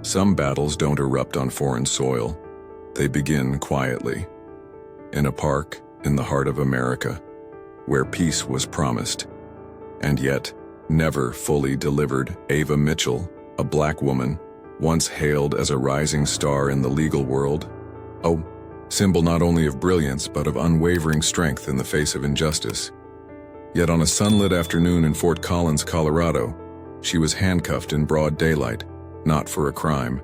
Some battles don't erupt on foreign soil. They begin quietly. In a park in the heart of America, where peace was promised, and yet never fully delivered. Ava Mitchell, a black woman, once hailed as a rising star in the legal world, a symbol not only of brilliance but of unwavering strength in the face of injustice. Yet on a sunlit afternoon in Fort Collins, Colorado, she was handcuffed in broad daylight, not for a crime,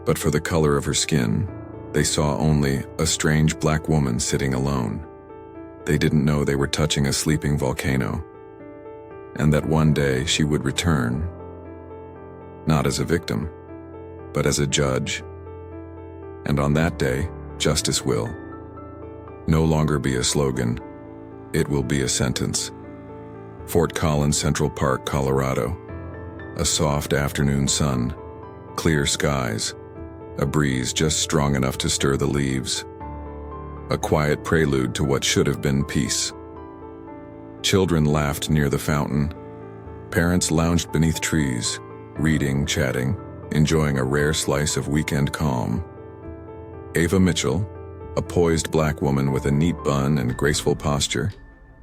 but for the color of her skin. They saw only a strange black woman sitting alone. They didn't know they were touching a sleeping volcano, and that one day she would return, not as a victim, but as a judge. And on that day, justice will no longer be a slogan, it will be a sentence. Fort Collins, Central Park, Colorado. A soft afternoon sun, clear skies, a breeze just strong enough to stir the leaves. A quiet prelude to what should have been peace. Children laughed near the fountain. Parents lounged beneath trees, reading, chatting, enjoying a rare slice of weekend calm. Ava Mitchell, a poised black woman with a neat bun and graceful posture,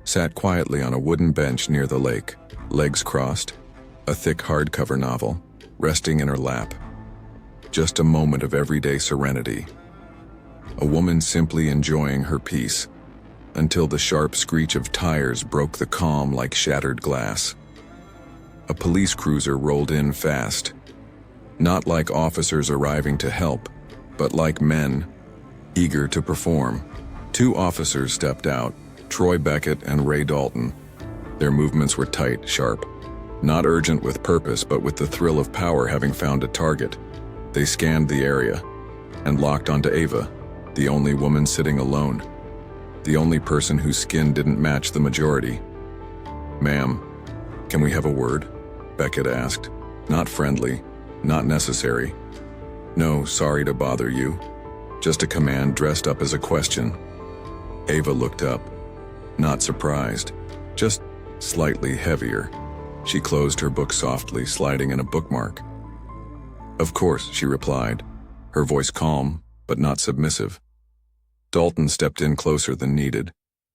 sat quietly on a wooden bench near the lake, legs crossed, a thick hardcover novel resting in her lap. Just a moment of everyday serenity. A woman simply enjoying her peace, until the sharp screech of tires broke the calm like shattered glass. A police cruiser rolled in fast, not like officers arriving to help, but like men, eager to perform. Two officers stepped out, Troy Beckett and Ray Dalton. Their movements were tight, sharp, not urgent with purpose, but with the thrill of power having found a target. They scanned the area and locked onto Ava, the only woman sitting alone, the only person whose skin didn't match the majority. "Ma'am, can we have a word?" Beckett asked. Not friendly, not necessary. "No, sorry to bother you." Just a command dressed up as a question. Ava looked up, not surprised, just slightly heavier. She closed her book softly, sliding in a bookmark. "Of course," she replied, her voice calm, but not submissive. Dalton stepped in closer than needed.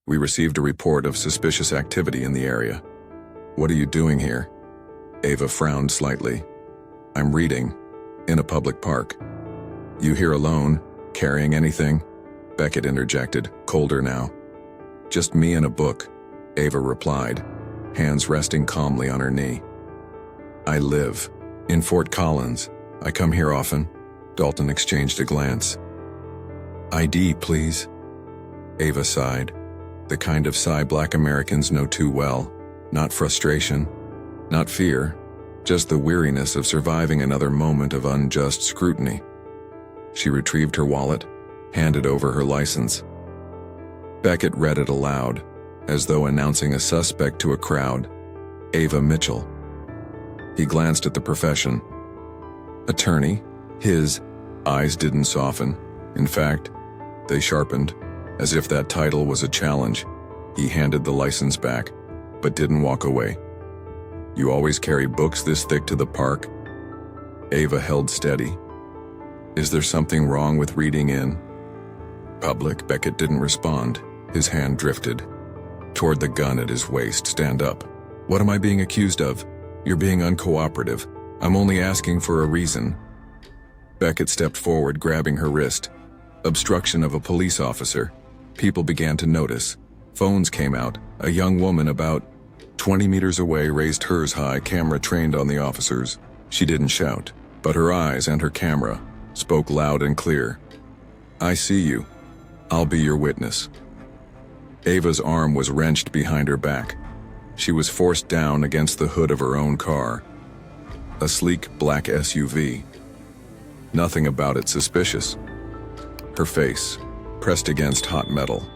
"We received a report of suspicious activity in the area." "What are you doing here?" Ava frowned slightly. "I'm reading, in a public park." "You here alone, carrying anything?" Beckett interjected, colder now. "Just me and a book," Ava replied, hands resting calmly on her knee. "I live in Fort Collins. I come here often." Dalton exchanged a glance. "ID, please." Ava sighed, the kind of sigh black Americans know too well. Not frustration, not fear, just the weariness of surviving another moment of unjust scrutiny. She retrieved her wallet, handed over her license. Beckett read it aloud, as though announcing a suspect to a crowd. Ava Mitchell. He glanced at the profession. Attorney. His eyes didn't soften. In fact, they sharpened, as if that title was a challenge. He handed the license back, but didn't walk away. "You always carry books this thick to the park?" Ava held steady. "Is there something wrong with reading in public?" Beckett didn't respond. His hand drifted toward the gun at his waist. "Stand up." "What am I being accused of?" "You're being uncooperative. I'm only asking for a reason." Beckett stepped forward, grabbing her wrist. Obstruction of a police officer. People began to notice. Phones came out. A young woman about 20 meters away raised hers high, camera trained on the officers. She didn't shout, but her eyes and her camera spoke loud and clear. "I see you. I'll be your witness." Ava's arm was wrenched behind her back. She was forced down against the hood of her own car. A sleek black SUV. Nothing about it suspicious. Her face, pressed against hot metal.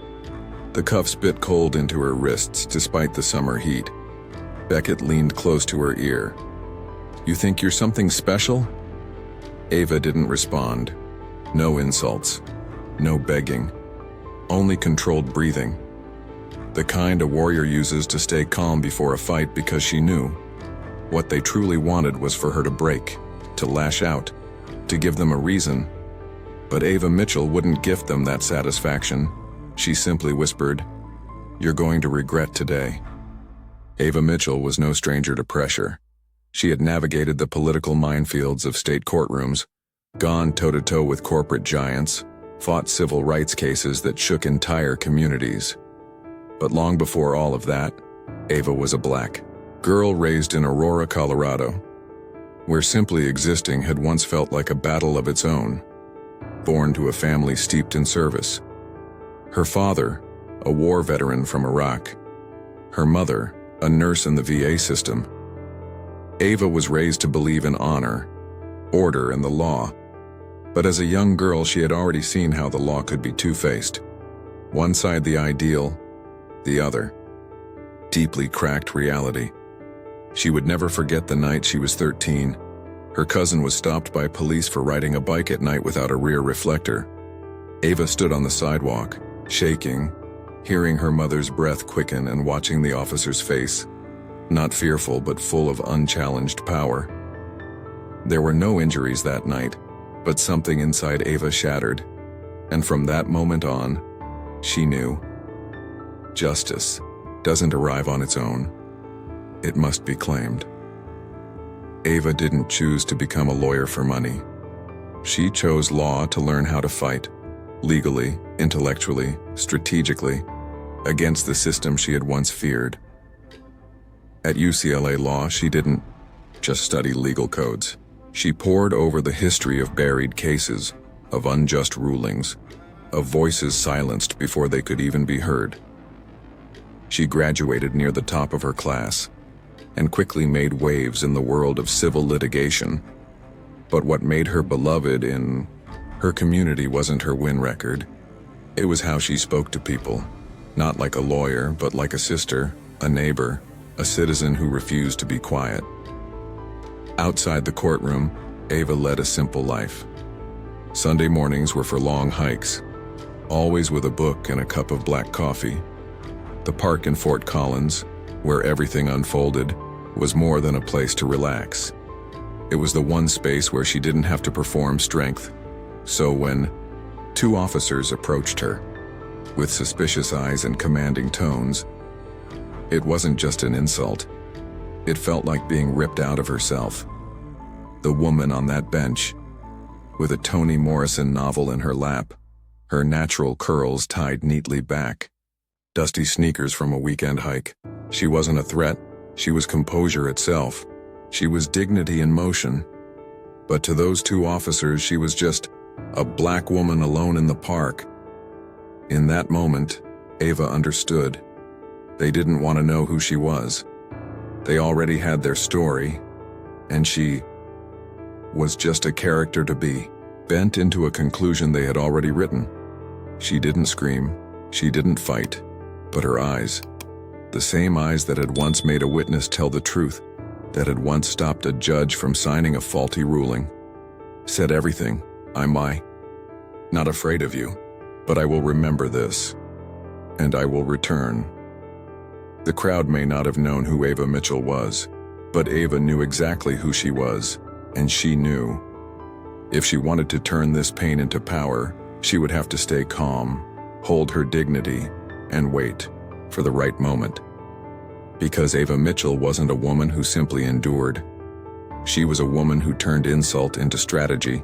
The cuffs bit cold into her wrists despite the summer heat. Beckett leaned close to her ear. "You think you're something special?" Ava didn't respond. No insults. No begging. Only controlled breathing. The kind a warrior uses to stay calm before a fight, because she knew what they truly wanted was for her to break, to lash out, to give them a reason. But Ava Mitchell wouldn't gift them that satisfaction. She simply whispered, "You're going to regret today." Ava Mitchell was no stranger to pressure. She had navigated the political minefields of state courtrooms, gone toe-to-toe with corporate giants, fought civil rights cases that shook entire communities. But long before all of that, Ava was a black girl raised in Aurora, Colorado, where simply existing had once felt like a battle of its own. Born to a family steeped in service. Her father, a war veteran from Iraq. Her mother, a nurse in the VA system. Ava was raised to believe in honor, order, and the law. But as a young girl, she had already seen how the law could be two-faced. One side the ideal, the other deeply cracked reality. She would never forget the night she was 13. Her cousin was stopped by police for riding a bike at night without a rear reflector. Ava stood on the sidewalk, shaking, hearing her mother's breath quicken and watching the officer's face, not fearful but full of unchallenged power. There were no injuries that night, but something inside Ava shattered, and from that moment on, she knew. Justice doesn't arrive on its own. It must be claimed. Ava didn't choose to become a lawyer for money. She chose law to learn how to fight, legally, intellectually, strategically, against the system she had once feared. At UCLA Law, she didn't just study legal codes. She pored over the history of buried cases, of unjust rulings, of voices silenced before they could even be heard. She graduated near the top of her class, and quickly made waves in the world of civil litigation. But what made her beloved in her community wasn't her win record. It was how she spoke to people, not like a lawyer, but like a sister, a neighbor, a citizen who refused to be quiet. Outside the courtroom, Ava led a simple life. Sunday mornings were for long hikes, always with a book and a cup of black coffee. The park in Fort Collins, where everything unfolded, was more than a place to relax. It was the one space where she didn't have to perform strength. So when two officers approached her, with suspicious eyes and commanding tones, it wasn't just an insult. It felt like being ripped out of herself. The woman on that bench, with a Toni Morrison novel in her lap, her natural curls tied neatly back, dusty sneakers from a weekend hike. She wasn't a threat. She was composure itself. She was dignity in motion. But to those two officers, she was just a black woman alone in the park. In that moment, Ava understood. They didn't want to know who she was. They already had their story, and she was just a character to be, bent into a conclusion they had already written. She didn't scream, she didn't fight, but her eyes, the same eyes that had once made a witness tell the truth, that had once stopped a judge from signing a faulty ruling, said everything. I'm not afraid of you, but I will remember this, and I will return. The crowd may not have known who Ava Mitchell was, but Ava knew exactly who she was, and she knew. If she wanted to turn this pain into power, she would have to stay calm, hold her dignity, and wait for the right moment. Because Ava Mitchell wasn't a woman who simply endured. She was a woman who turned insult into strategy,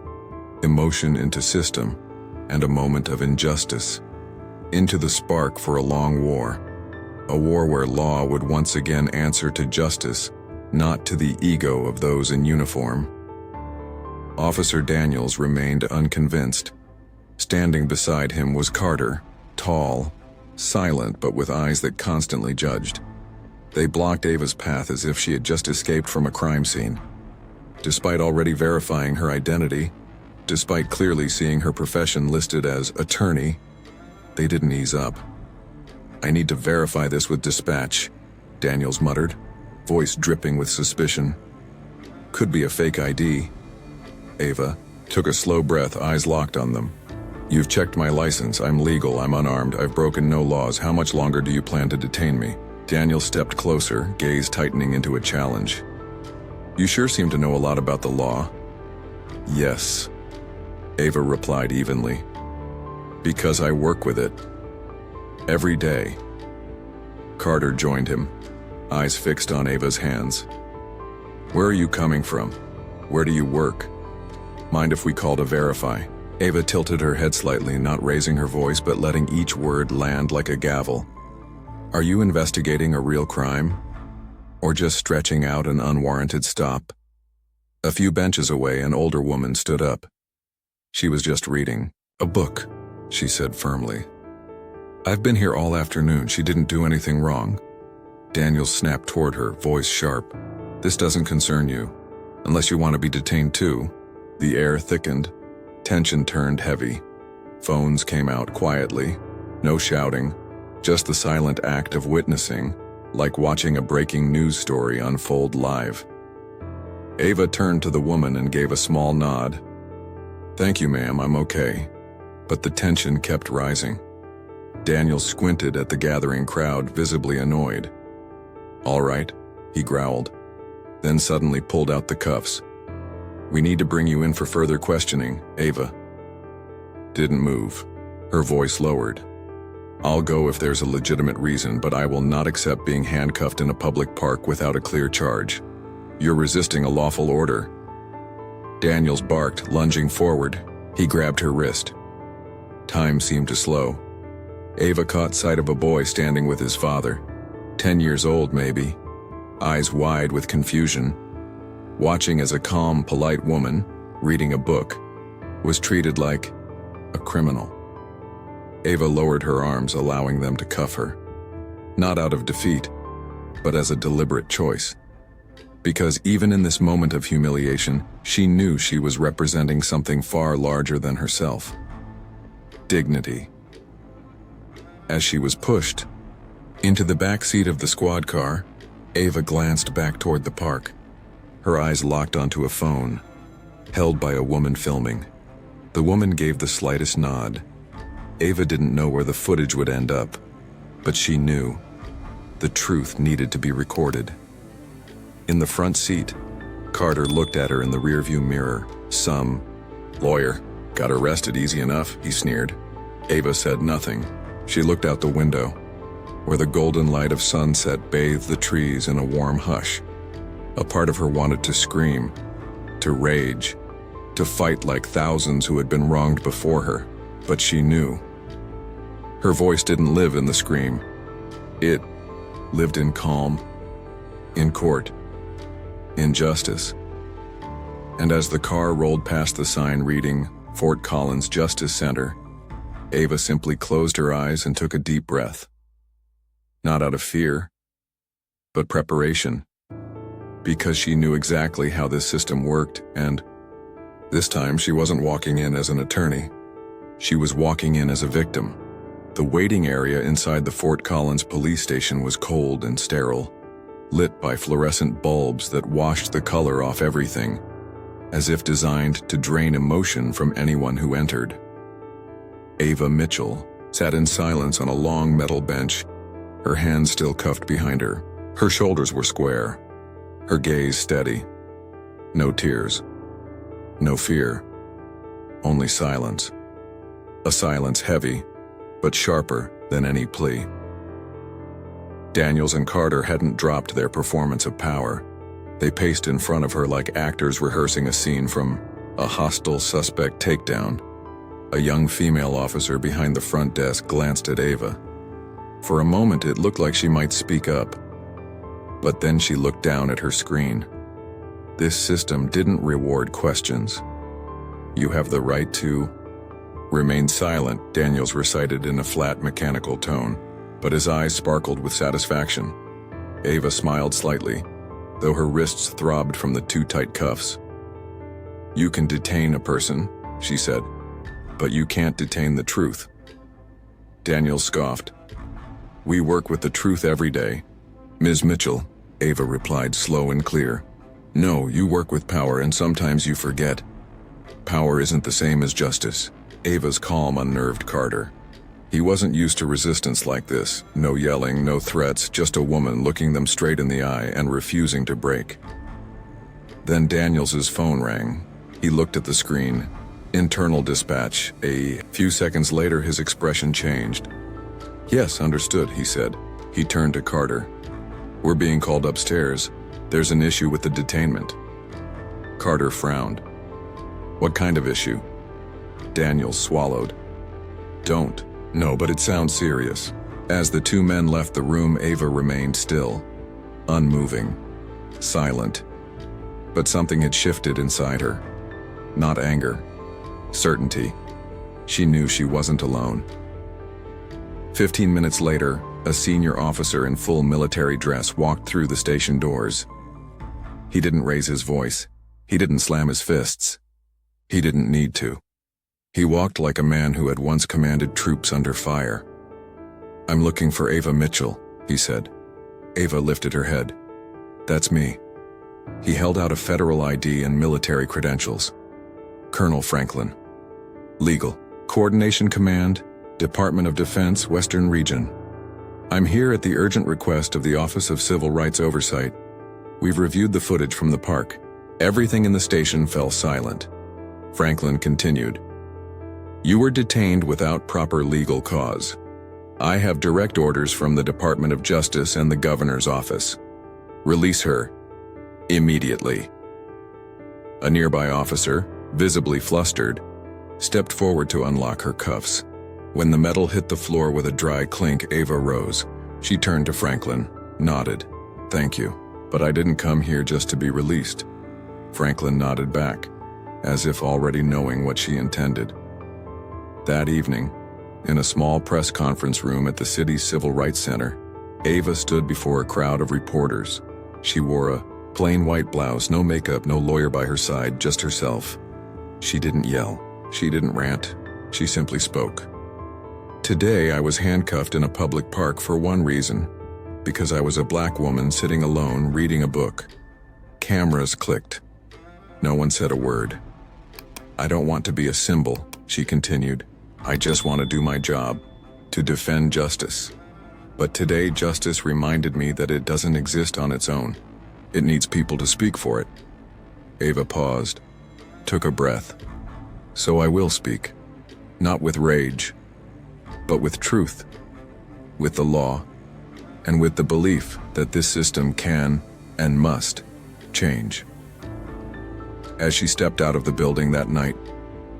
emotion into system, and a moment of injustice into the spark for a long war. A war where law would once again answer to justice, not to the ego of those in uniform. Officer Daniels remained unconvinced. Standing beside him was Carter, tall, silent but with eyes that constantly judged. They blocked Ava's path as if she had just escaped from a crime scene. Despite already verifying her identity, despite clearly seeing her profession listed as attorney, they didn't ease up. I need to verify this with dispatch, Daniels muttered, voice dripping with suspicion. Could be a fake ID. Ava took a slow breath, eyes locked on them. You've checked my license. I'm legal. I'm unarmed. I've broken no laws. How much longer do you plan to detain me? Daniel stepped closer, gaze tightening into a challenge. You sure seem to know a lot about the law. Yes, Ava replied evenly. Because I work with it. Every day. Carter joined him, eyes fixed on Ava's hands. Where are you coming from? Where do you work? Mind if we call to verify? Ava tilted her head slightly, not raising her voice but letting each word land like a gavel. Are you investigating a real crime? Or just stretching out an unwarranted stop? A few benches away, an older woman stood up. She was just reading a book, she said firmly. I've been here all afternoon. She didn't do anything wrong. Daniel snapped toward her, voice sharp. This doesn't concern you, unless you want to be detained too. The air thickened. Tension turned heavy. Phones came out quietly. No shouting, just the silent act of witnessing, like watching a breaking news story unfold live. Ava turned to the woman and gave a small nod. Thank you, ma'am, I'm okay. But the tension kept rising. Daniel squinted at the gathering crowd, visibly annoyed. All right, he growled, then suddenly pulled out the cuffs. We need to bring you in for further questioning, Ava. Didn't move. Her voice lowered. I'll go if there's a legitimate reason, but I will not accept being handcuffed in a public park without a clear charge. You're resisting a lawful order. Daniels barked, lunging forward. He grabbed her wrist. Time seemed to slow. Ava caught sight of a boy standing with his father, 10 years old maybe, eyes wide with confusion, watching as a calm, polite woman, reading a book, was treated like a criminal. Ava lowered her arms, allowing them to cuff her. Not out of defeat, but as a deliberate choice. Because even in this moment of humiliation, she knew she was representing something far larger than herself. Dignity. As she was pushed into the back seat of the squad car, Ava glanced back toward the park. Her eyes locked onto a phone, held by a woman filming. The woman gave the slightest nod. Ava didn't know where the footage would end up, but she knew the truth needed to be recorded. In the front seat, Carter looked at her in the rearview mirror. Some lawyer got arrested easy enough, he sneered. Ava said nothing. She looked out the window, where the golden light of sunset bathed the trees in a warm hush. A part of her wanted to scream, to rage, to fight like thousands who had been wronged before her, but she knew. Her voice didn't live in the scream. It lived in calm, in court, in justice. And as the car rolled past the sign reading Fort Collins Justice Center, Ava simply closed her eyes and took a deep breath. Not out of fear, but preparation. Because she knew exactly how this system worked, and this time she wasn't walking in as an attorney. She was walking in as a victim. The waiting area inside the Fort Collins police station was cold and sterile, lit by fluorescent bulbs that washed the color off everything, as if designed to drain emotion from anyone who entered. Ava Mitchell sat in silence on a long metal bench, her hands still cuffed behind her. Her shoulders were square, her gaze steady. No tears, no fear, only silence. A silence heavy, but sharper than any plea. Daniels and Carter hadn't dropped their performance of power. They paced in front of her like actors rehearsing a scene from a hostile suspect takedown. A young female officer behind the front desk glanced at Ava. For a moment it looked like she might speak up, but then she looked down at her screen. This system didn't reward questions. You have the right to remain silent, Daniels recited in a flat, mechanical tone, but his eyes sparkled with satisfaction. Ava smiled slightly, though her wrists throbbed from the too tight cuffs. You can detain a person, she said, but you can't detain the truth. Daniel scoffed. We work with the truth every day. Ms. Mitchell, Ava replied, slow and clear. No, you work with power and sometimes you forget. Power isn't the same as justice. Ava's calm unnerved Carter. He wasn't used to resistance like this. No yelling, no threats, just a woman looking them straight in the eye and refusing to break. Then Daniels's phone rang. He looked at the screen. Internal dispatch. A few seconds later, his expression changed. Yes, understood, he said. He turned to Carter. We're being called upstairs. There's an issue with the detainment. Carter frowned. What kind of issue? Daniel swallowed. Don't. No, but it sounds serious. As the two men left the room, Ava remained still, unmoving, silent. But something had shifted inside her. Not anger. Certainty. She knew she wasn't alone. 15 minutes later, a senior officer in full military dress walked through the station doors. He didn't raise his voice. He didn't slam his fists. He didn't need to. He walked like a man who had once commanded troops under fire. I'm looking for Ava Mitchell, he said. Ava lifted her head. That's me. He held out a federal ID and military credentials. Colonel Franklin. Legal. Coordination Command, Department of Defense, Western Region. I'm here at the urgent request of the Office of Civil Rights Oversight. We've reviewed the footage from the park. Everything in the station fell silent. Franklin continued. You were detained without proper legal cause. I have direct orders from the Department of Justice and the Governor's office. Release her. Immediately. A nearby officer, visibly flustered, stepped forward to unlock her cuffs. When the metal hit the floor with a dry clink, Ava rose. She turned to Franklin, nodded. Thank you, but I didn't come here just to be released. Franklin nodded back, as if already knowing what she intended. That evening, in a small press conference room at the city's Civil Rights Center, Ava stood before a crowd of reporters. She wore a plain white blouse, no makeup, no lawyer by her side, just herself. She didn't yell. She didn't rant. She simply spoke. Today I was handcuffed in a public park for one reason, because I was a black woman sitting alone reading a book. Cameras clicked. No one said a word. I don't want to be a symbol, she continued. I just want to do my job, to defend justice. But today justice reminded me that it doesn't exist on its own. It needs people to speak for it. Ava paused, took a breath. So I will speak, not with rage, but with truth, with the law, and with the belief that this system can and must change. As she stepped out of the building that night,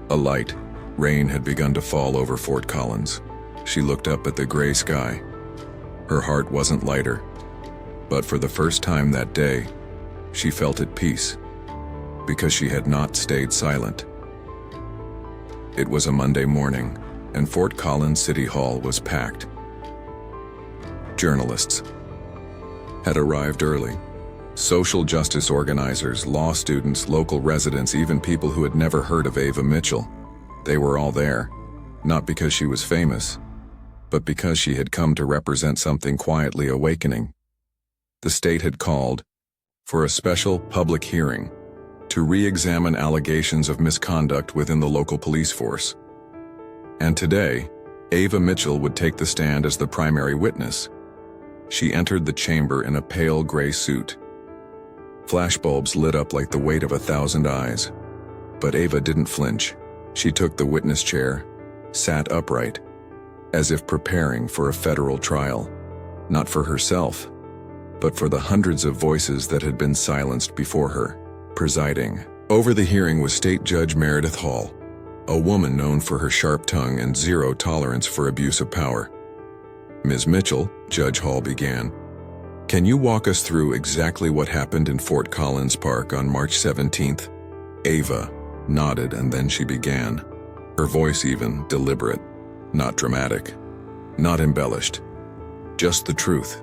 a light, rain had begun to fall over Fort Collins. She looked up at the gray sky. Her heart wasn't lighter, but for the first time that day, she felt at peace, because she had not stayed silent. It was a Monday morning, and Fort Collins City Hall was packed. Journalists had arrived early. Social justice organizers, law students, local residents, even people who had never heard of Ava Mitchell. They were all there, not because she was famous, but because she had come to represent something quietly awakening. The state had called for a special public hearing to re-examine allegations of misconduct within the local police force. And today, Ava Mitchell would take the stand as the primary witness. She entered the chamber in a pale gray suit. Flashbulbs lit up like the weight of 1,000 eyes. But Ava didn't flinch. She took the witness chair, sat upright, as if preparing for a federal trial, not for herself, but for the hundreds of voices that had been silenced before her. Presiding over the hearing was State Judge Meredith Hall, a woman known for her sharp tongue and zero tolerance for abuse of power. Ms. Mitchell, Judge Hall began, can you walk us through exactly what happened in Fort Collins Park on March 17th? Ava nodded, and then she began, her voice even deliberate, not dramatic, not embellished, just the truth.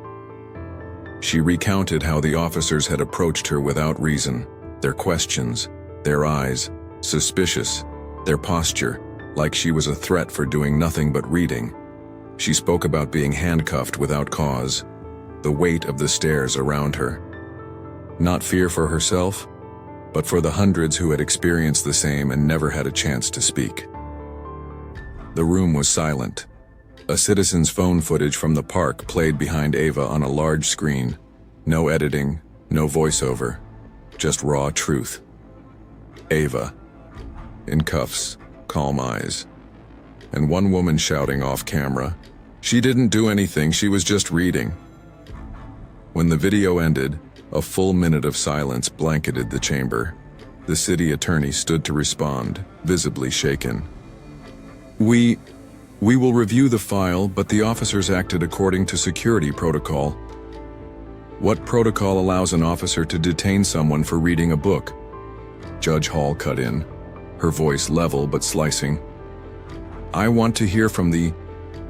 She recounted how the officers had approached her without reason, their questions, their eyes, suspicious, their posture, like she was a threat for doing nothing but reading. She spoke about being handcuffed without cause, the weight of the stairs around her. Not fear for herself, but for the hundreds who had experienced the same and never had a chance to speak. The room was silent. A citizen's phone footage from the park played behind Ava on a large screen. No editing, no voiceover, just raw truth. Ava, in cuffs, calm eyes, and one woman shouting off camera, "She didn't do anything, she was just reading." When the video ended, a full minute of silence blanketed the chamber. The city attorney stood to respond, visibly shaken. We will review the file, but the officers acted according to security protocol. What protocol allows an officer to detain someone for reading a book? Judge Hall cut in, her voice level but slicing. I want to hear from the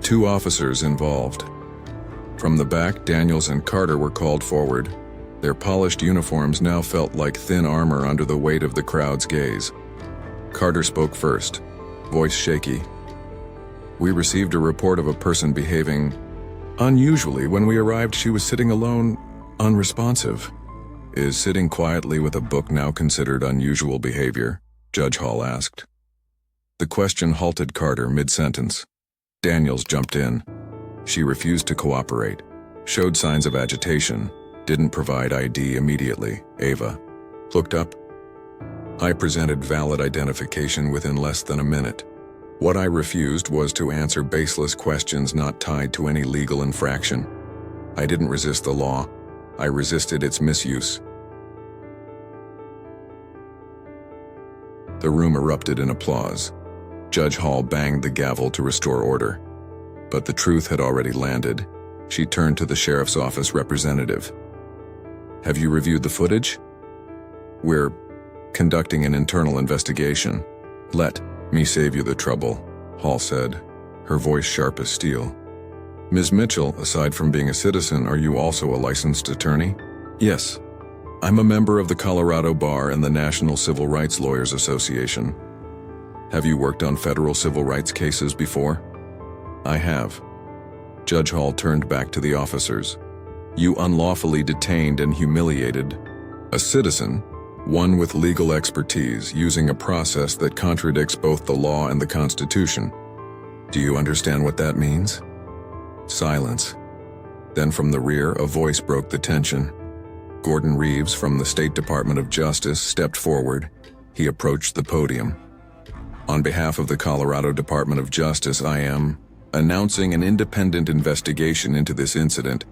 two officers involved. From the back, Daniels and Carter were called forward. Their polished uniforms now felt like thin armor under the weight of the crowd's gaze. Carter spoke first, voice shaky. We received a report of a person behaving unusually. When we arrived, she was sitting alone, unresponsive. Is sitting quietly with a book now considered unusual behavior? Judge Hall asked. The question halted Carter mid-sentence. Daniels jumped in. She refused to cooperate, showed signs of agitation, didn't provide ID immediately. Ava looked up. I presented valid identification within less than a minute. What I refused was to answer baseless questions not tied to any legal infraction. I didn't resist the law. I resisted its misuse. The room erupted in applause. Judge Hall banged the gavel to restore order. But the truth had already landed. She turned to the sheriff's office representative. Have you reviewed the footage? We're conducting an internal investigation. Let me save you the trouble, Hall said, her voice sharp as steel. Ms. Mitchell, aside from being a citizen, are you also a licensed attorney? Yes. I'm a member of the Colorado Bar and the National Civil Rights Lawyers Association. Have you worked on federal civil rights cases before? I have. Judge Hall turned back to the officers. You unlawfully detained and humiliated a citizen, one with legal expertise, using a process that contradicts both the law and the Constitution. Do you understand what that means? Silence. Then from the rear, a voice broke the tension. Gordon Reeves from the State Department of Justice stepped forward. He approached the podium. On behalf of the Colorado Department of Justice, I am announcing an independent investigation into this incident.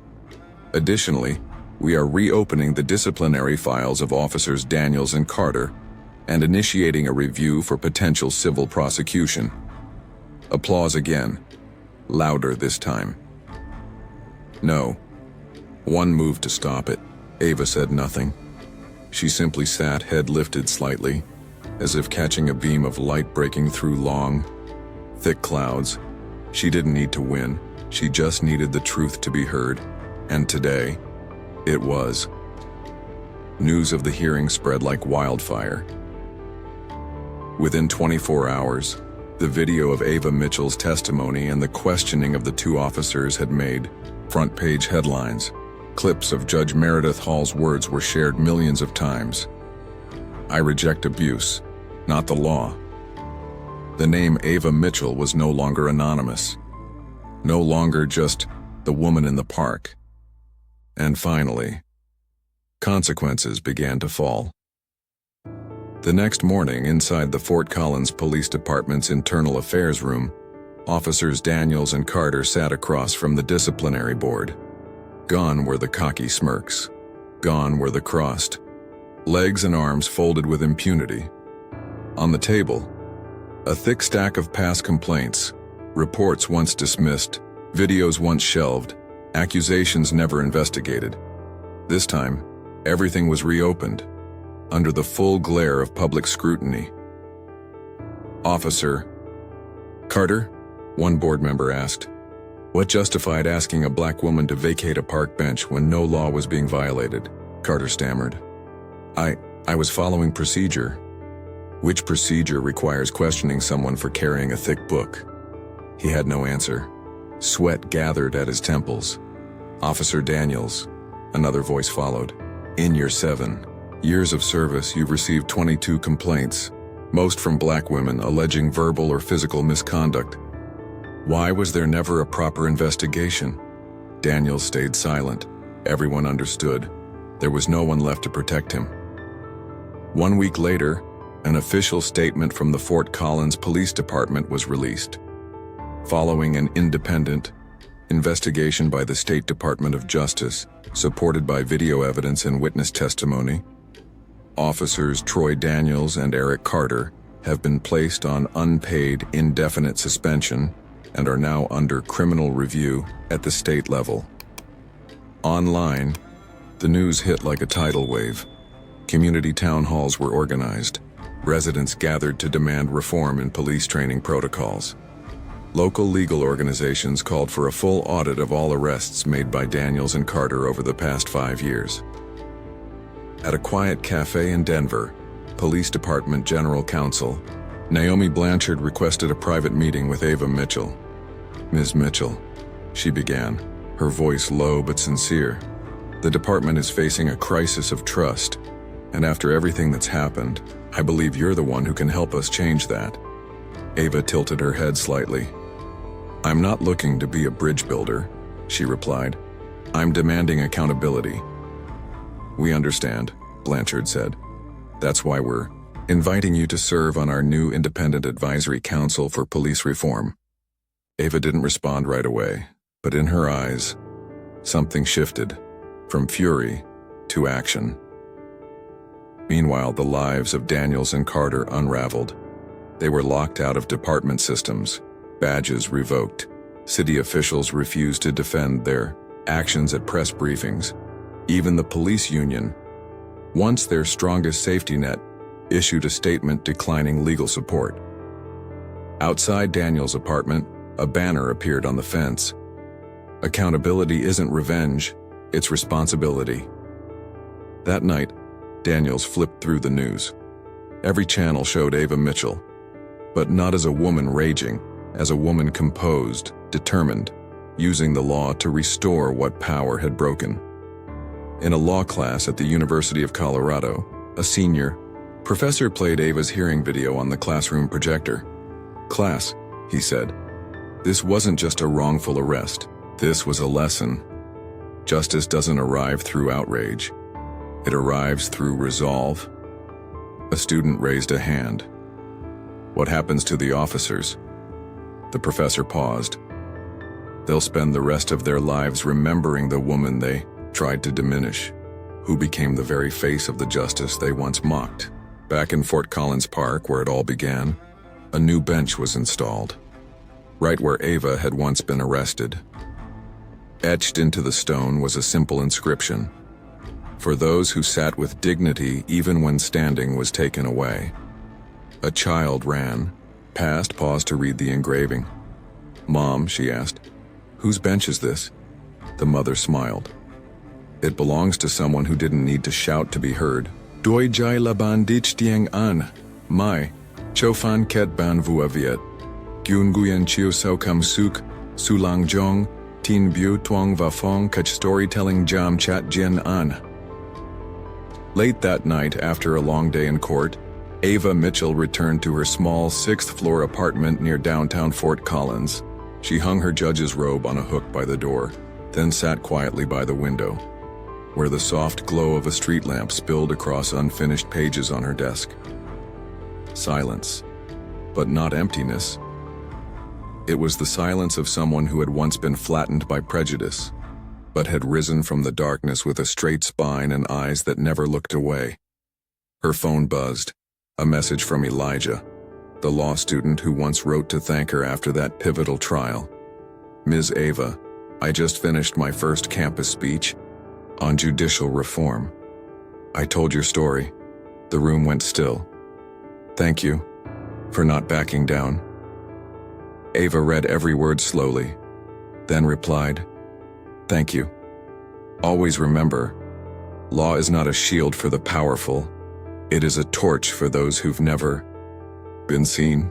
Additionally, we are reopening the disciplinary files of Officers Daniels and Carter and initiating a review for potential civil prosecution. Applause again, louder this time. No. One moved to stop it. Ava said nothing. She simply sat, head lifted slightly, as if catching a beam of light breaking through long, thick clouds. She didn't need to win. She just needed the truth to be heard. And today, it was. News of the hearing spread like wildfire. Within 24 hours, the video of Ava Mitchell's testimony and the questioning of the two officers had made front-page headlines. Clips of Judge Meredith Hall's words were shared millions of times. I reject abuse, not the law. The name Ava Mitchell was no longer anonymous. No longer just the woman in the park. And finally, consequences began to fall. The next morning, inside the Fort Collins Police Department's internal affairs room, Officers Daniels and Carter sat across from the disciplinary board. Gone were the cocky smirks. Gone were the crossed legs and arms folded with impunity. On the table, a thick stack of past complaints, reports once dismissed, videos once shelved, accusations never investigated. This time, everything was reopened, under the full glare of public scrutiny. Officer Carter, one board member asked, what justified asking a black woman to vacate a park bench when no law was being violated? Carter stammered. I was following procedure. Which procedure requires questioning someone for carrying a thick book? He had no answer. Sweat gathered at his temples. Officer Daniels, another voice followed. In your 7 years of service, you've received 22 complaints, most from black women alleging verbal or physical misconduct. Why was there never a proper investigation? Daniels stayed silent. Everyone understood. There was no one left to protect him. 1 week later, an official statement from the Fort Collins Police Department was released. Following an independent investigation by the State Department of Justice, supported by video evidence and witness testimony, officers Troy Daniels and Eric Carter have been placed on unpaid indefinite suspension and are now under criminal review at the state level. Online, the news hit like a tidal wave. Community town halls were organized. Residents gathered to demand reform in police training protocols. Local legal organizations called for a full audit of all arrests made by Daniels and Carter over the past 5 years. At a quiet cafe in Denver, Police Department General Counsel Naomi Blanchard requested a private meeting with Ava Mitchell. "Ms. Mitchell," she began, her voice low but sincere, "the department is facing a crisis of trust, and after everything that's happened, I believe you're the one who can help us change that." Ava tilted her head slightly. "I'm not looking to be a bridge builder," she replied. "I'm demanding accountability." "We understand," Blanchard said. "That's why we're inviting you to serve on our new Independent Advisory Council for Police Reform." Ava didn't respond right away, but in her eyes, something shifted, from fury to action. Meanwhile, the lives of Daniels and Carter unraveled. They were locked out of department systems, badges revoked. City officials refused to defend their actions at press briefings. Even the police union, once their strongest safety net, issued a statement declining legal support. Outside Daniels' apartment, a banner appeared on the fence. "Accountability isn't revenge, it's responsibility." That night, Daniels flipped through the news. Every channel showed Ava Mitchell, but not as a woman raging, as a woman composed, determined, using the law to restore what power had broken. In a law class at the University of Colorado, a senior professor played Ava's hearing video on the classroom projector. "Class," he said, "this wasn't just a wrongful arrest. This was a lesson. Justice doesn't arrive through outrage. It arrives through resolve." A student raised a hand. "What happens to the officers?" The professor paused. "They'll spend the rest of their lives remembering the woman they tried to diminish, who became the very face of the justice they once mocked." Back in Fort Collins Park, where it all began, a new bench was installed, right where Ava had once been arrested. Etched into the stone was a simple inscription: "For those who sat with dignity even when standing was taken away." A child ran, past, paused to read the engraving. "Mom," she asked, "whose bench is this?" The mother smiled. "It belongs to someone who didn't need to shout to be heard." "Doi jai laban dich dieng an, mai, chofan ket ban vua viet, gyun guyen chiu sao kam suk, sulang jong, tin bu tuong va fong kach storytelling jam chat jin an." Late that night, after a long day in court, Ava Mitchell returned to her small 6th-floor apartment near downtown Fort Collins. She hung her judge's robe on a hook by the door, then sat quietly by the window, where the soft glow of a street lamp spilled across unfinished pages on her desk. Silence, but not emptiness. It was the silence of someone who had once been flattened by prejudice, but had risen from the darkness with a straight spine and eyes that never looked away. Her phone buzzed, a message from Elijah, the law student who once wrote to thank her after that pivotal trial. "Ms. Ava, I just finished my first campus speech on judicial reform. I told your story." The room went still. "Thank you for not backing down." Ava read every word slowly, then replied, "Thank you. Always remember, law is not a shield for the powerful. It is a torch for those who've never been seen."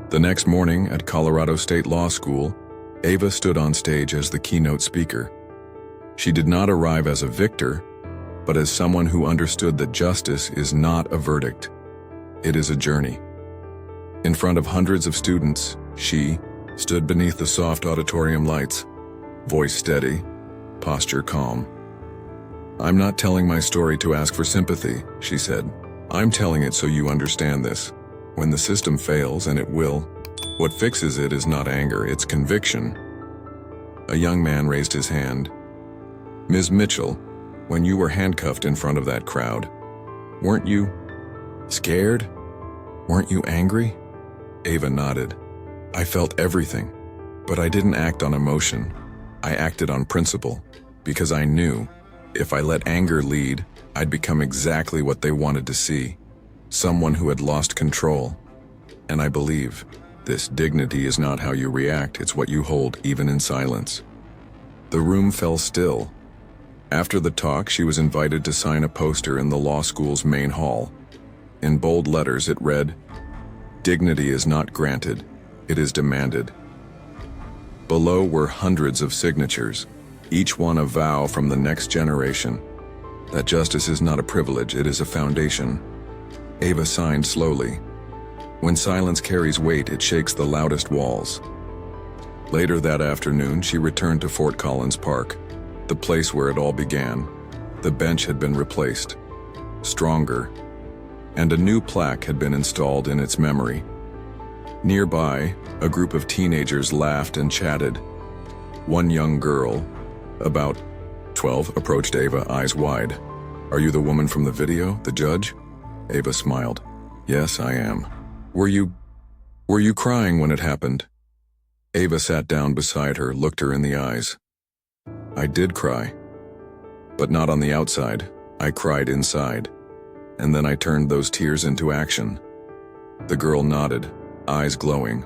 The next morning at Colorado State Law School, Ava stood on stage as the keynote speaker. She did not arrive as a victor, but as someone who understood that justice is not a verdict. It is a journey. In front of hundreds of students, she stood beneath the soft auditorium lights, voice steady, posture calm. "I'm not telling my story to ask for sympathy," she said. I'm telling it so you understand this. When the system fails, and it will, what fixes it is not anger, it's conviction. A young man raised his hand. Ms. Mitchell, when you were handcuffed in front of that crowd, weren't you scared? Weren't you angry? Ava nodded. I felt everything, but I didn't act on emotion. I acted on principle, because I knew if I let anger lead, I'd become exactly what they wanted to see, someone who had lost control. And I believe this dignity is not how you react, it's what you hold even in silence. The room fell still. After the talk, she was invited to sign a poster in the law school's main hall. In bold letters it read, "Dignity is not granted, it is demanded." Below were hundreds of signatures, each one a vow from the next generation, that justice is not a privilege, it is a foundation. Ava signed slowly. When silence carries weight, it shakes the loudest walls. Later that afternoon, she returned to Fort Collins Park, the place where it all began. The bench had been replaced, stronger, and a new plaque had been installed in its memory. Nearby, a group of teenagers laughed and chatted. One young girl, about 12, approached Ava, eyes wide. "Are you the woman from the video, the judge?" Ava smiled. "Yes, I am." Were you crying when it happened?" Ava sat down beside her, looked her in the eyes. "I did cry, but not on the outside. I cried inside. And then I turned those tears into action." The girl nodded, eyes glowing.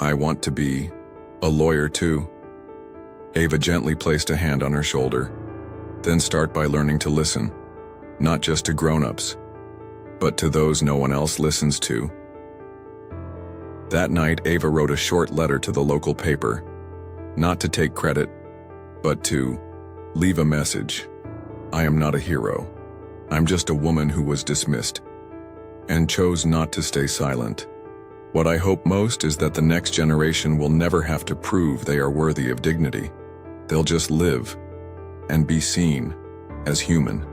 "I want to be a lawyer too." Ava gently placed a hand on her shoulder. "Then start by learning to listen, not just to grown-ups, but to those no one else listens to." That night, Ava wrote a short letter to the local paper, not to take credit, but to leave a message. "I am not a hero. I'm just a woman who was dismissed and chose not to stay silent. What I hope most is that the next generation will never have to prove they are worthy of dignity. They'll just live and be seen as human.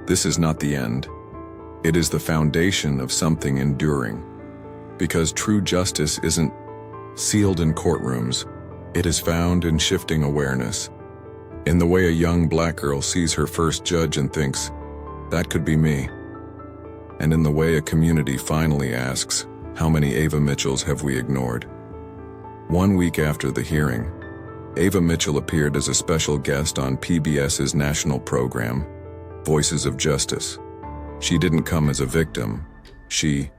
This is not the end. It is the foundation of something enduring. Because true justice isn't sealed in courtrooms. It is found in shifting awareness. In the way a young black girl sees her first judge and thinks, that could be me. And in the way a community finally asks, how many Ava Mitchells have we ignored? 1 week after the hearing, Ava Mitchell appeared as a special guest on PBS's national program, Voices of Justice. She didn't come as a victim. She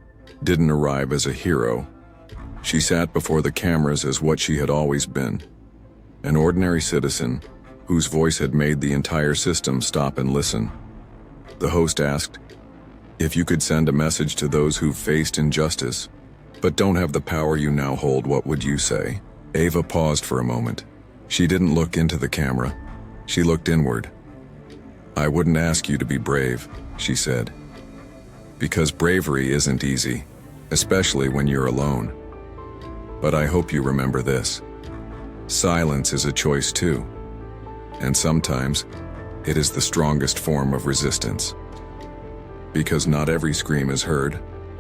didn't arrive as a hero. She sat before the cameras as what she had always been, an ordinary citizen whose voice had made the entire system stop and listen. The host asked, "If you could send a message to those who've faced injustice, but don't have the power you now hold, what would you say?" Ava paused for a moment. She didn't look into the camera. She looked inward. "I wouldn't ask you to be brave," she said, "because bravery isn't easy, especially when you're alone. But I hope you remember this. Silence is a choice too. And sometimes, it is the strongest form of resistance. Because not every scream is heard,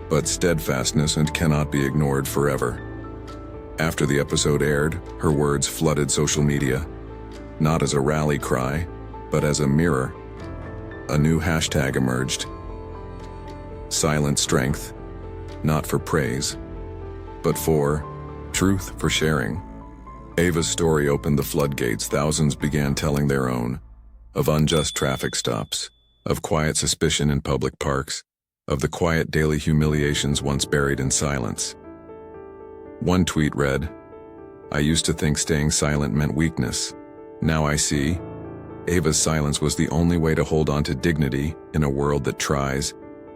but steadfastness and cannot be ignored forever." After the episode aired, her words flooded social media, not as a rally cry, but as a mirror. A new hashtag emerged. Silent strength, not for praise, but for truth, for sharing. Ava's story opened the floodgates. Thousands began telling their own, of unjust traffic stops, of quiet suspicion in public parks, of the quiet daily humiliations once buried in silence. One tweet read, "I used to think staying silent meant weakness. Now I see. Ava's silence was the only way to hold on to dignity in a world that tries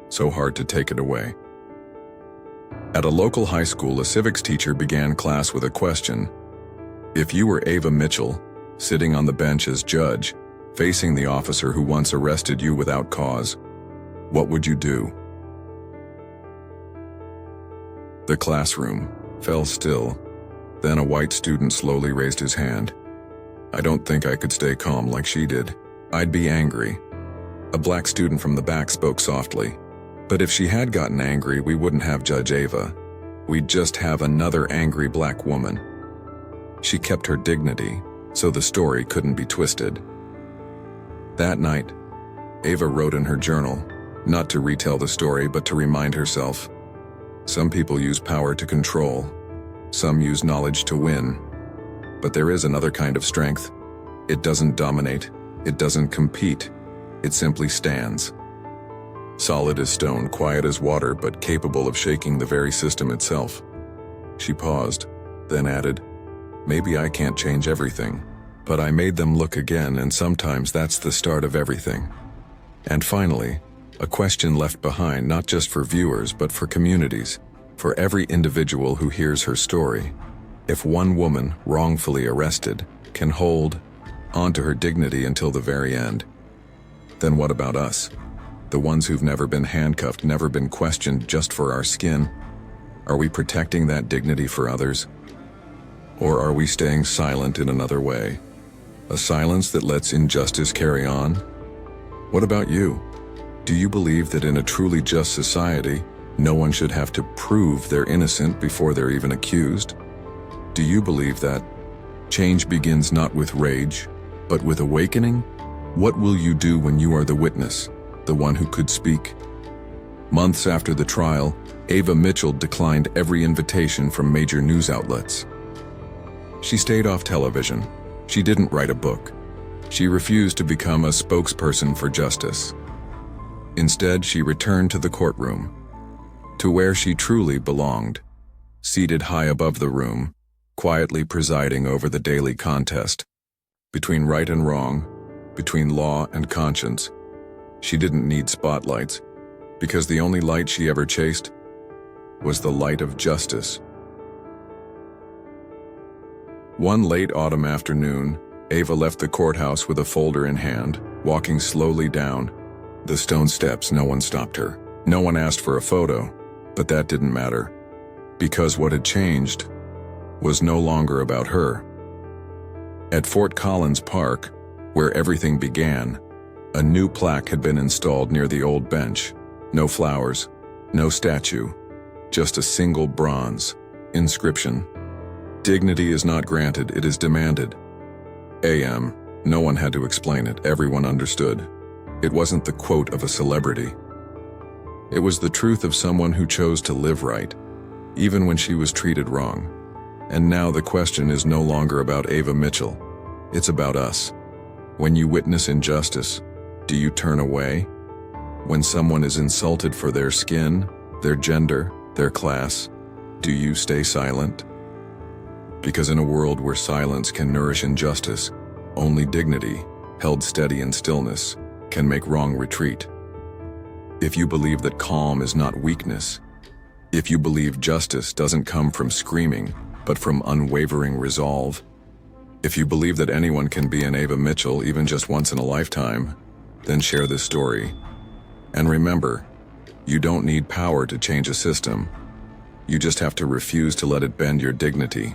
so hard to take it away." At a local high school, a civics teacher began class with a question. If you were Ava Mitchell, sitting on the bench as judge, facing the officer who once arrested you without cause, what would you do? The classroom fell still. Then a white student slowly raised his hand. "I don't think I could stay calm like she did. I'd be angry. A black student from the back spoke softly. But if she had gotten angry, we wouldn't have Judge Ava. We'd just have another angry black woman. She kept her dignity, so the story couldn't be twisted. That night, Ava wrote in her journal, not to retell the story, but to remind herself. Some people use power to control. Some use knowledge to win. But there is another kind of strength. It doesn't dominate. It doesn't compete. It simply stands. Solid as stone, quiet as water, but capable of shaking the very system itself. She paused, then added, "Maybe I can't change everything, but I made them look again, and sometimes that's the start of everything." And finally, a question left behind not just for viewers but for communities, for every individual who hears her story. If one woman, wrongfully arrested, can hold onto her dignity until the very end, then what about us? The ones who've never been handcuffed, never been questioned just for our skin? Are we protecting that dignity for others? Or are we staying silent in another way? A silence that lets injustice carry on? What about you? Do you believe that in a truly just society, no one should have to prove they're innocent before they're even accused? Do you believe that change begins not with rage, but with awakening? What will you do when you are the witness, the one who could speak? Months after the trial, Ava Mitchell declined every invitation from major news outlets. She stayed off television. She didn't write a book. She refused to become a spokesperson for justice. Instead, she returned to the courtroom, to where she truly belonged, seated high above the room, quietly presiding over the daily contest between right and wrong, between law and conscience. She didn't need spotlights, because the only light she ever chased was the light of justice. One late autumn afternoon, Ava left the courthouse with a folder in hand, walking slowly down the stone steps. No one stopped her. No one asked for a photo, but that didn't matter, because what had changed was no longer about her. At Fort Collins Park, where everything began, a new plaque had been installed near the old bench. No flowers, no statue, just a single bronze inscription. "Dignity is not granted, it is demanded." A.M. No one had to explain it, everyone understood. It wasn't the quote of a celebrity. It was the truth of someone who chose to live right, even when she was treated wrong. And now the question is no longer about Ava Mitchell. It's about us. When you witness injustice, do you turn away? When someone is insulted for their skin, their gender, their class, do you stay silent? Because in a world where silence can nourish injustice, only dignity, held steady in stillness, can make wrong retreat. If you believe that calm is not weakness, if you believe justice doesn't come from screaming, but from unwavering resolve, if you believe that anyone can be an Ava Mitchell even just once in a lifetime, then share this story. And remember, you don't need power to change a system. You just have to refuse to let it bend your dignity.